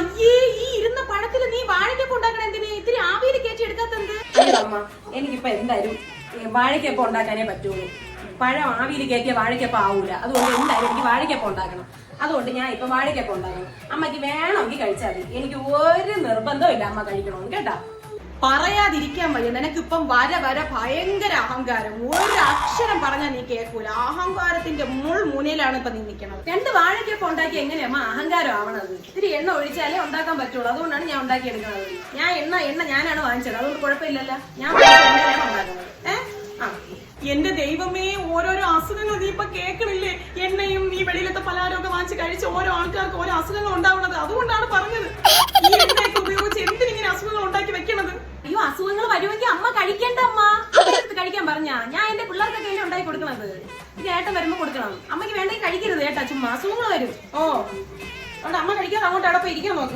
അയ്യേ, ഈ ഇരുന്ന പഴത്തില് നീ വാഴയ്ക്കപ്പം ഉണ്ടാക്കണ എന്തിന്? ഇത്തിരി ആവിയിൽ കയറ്റി എടുക്കാത്തത്? അമ്മ, എനിക്കിപ്പോ എന്തായാലും വാഴയ്ക്കപ്പം ഉണ്ടാക്കാനേ പറ്റുള്ളൂ. പഴം ആവിയിൽ കയറ്റിയ വാഴയ്ക്കപ്പം ആവൂല. അതുകൊണ്ട് എന്തായാലും എനിക്ക് വാഴയ്ക്കപ്പം ഉണ്ടാക്കണം. അതുകൊണ്ട് ഞാൻ ഇപ്പൊ വാഴയ്ക്കപ്പം ഉണ്ടാക്കണം. അമ്മക്ക് വേണമെങ്കിൽ കഴിച്ചാൽ മതി. എനിക്ക് ഒരു നിർബന്ധവും ഇല്ല അമ്മ കഴിക്കണമെന്ന്, കേട്ടാ. പറയാതിരിക്കാൻ വയ്യ. നിനക്കിപ്പം വര വര ഭയങ്കര അഹങ്കാരം. ഒരു അക്ഷരം പറഞ്ഞാൽ നീ കേൾക്കൂല. അഹങ്കാരത്തിന്റെ മുൾമുനയിലാണ് ഇപ്പൊ നീ നിൽക്കണത്. 2 വാഴയ്ക്കപ്പം ഉണ്ടാക്കി എങ്ങനെയാ അമ്മ അഹങ്കാരം ആവണത്? ഇത്തിരി എണ്ണ ഒഴിച്ചാലേ ഉണ്ടാക്കാൻ പറ്റുള്ളൂ. അതുകൊണ്ടാണ് ഞാൻ ഉണ്ടാക്കി എടുക്കുന്നത്. ഞാൻ എണ്ണ ഞാനാണ് വാങ്ങിച്ചത്. അതുകൊണ്ട് കുഴപ്പമില്ലല്ലോ. ഞാൻ എണ്ണയാണ് ഉണ്ടാക്കുന്നത്. എന്റെ ദൈവമേ, ഓരോരോ അസുഖങ്ങൾ നീ ഇപ്പൊ കേൾക്കണില്ലേ? എണ്ണയും ഈ വെളിയിലത്തെ പലഹാരമൊക്കെ വാങ്ങിച്ച് കഴിച്ച് ഓരോ ആൾക്കാർക്ക് ഓരോ അസുഖങ്ങൾ ഉണ്ടാവുന്നത്. അതുകൊണ്ടാണ് പറഞ്ഞത് ഈ എണ്ണയൊക്കെ ഉപയോഗിച്ച് എന്തിനിങ്ങനെ അസുഖങ്ങൾ ഉണ്ടാക്കി വെക്കണത്. അയ്യോ, അസുഖങ്ങൾ വരുമെങ്കിൽ അമ്മ കഴിക്കേണ്ട. അമ്മ കഴിക്കാൻ പറഞ്ഞാ ഞാൻ എന്റെ പിള്ളേർക്കൊക്കെ അല്ലേ ഉണ്ടാക്കി കൊടുക്കണത്. ഇത് ഏട്ടൻ വരുമ്പോ കൊടുക്കണം. അമ്മയ്ക്ക് വേണ്ടെങ്കിൽ കഴിക്കരുത് ഏട്ടാ. ചുമ്മാ അസുഖങ്ങൾ വരും. ഓ, അവിടെ അമ്മ കഴിക്കാതെ അങ്ങോട്ട് അവിടെ പോയി ഇരിക്കാൻ നോക്കും.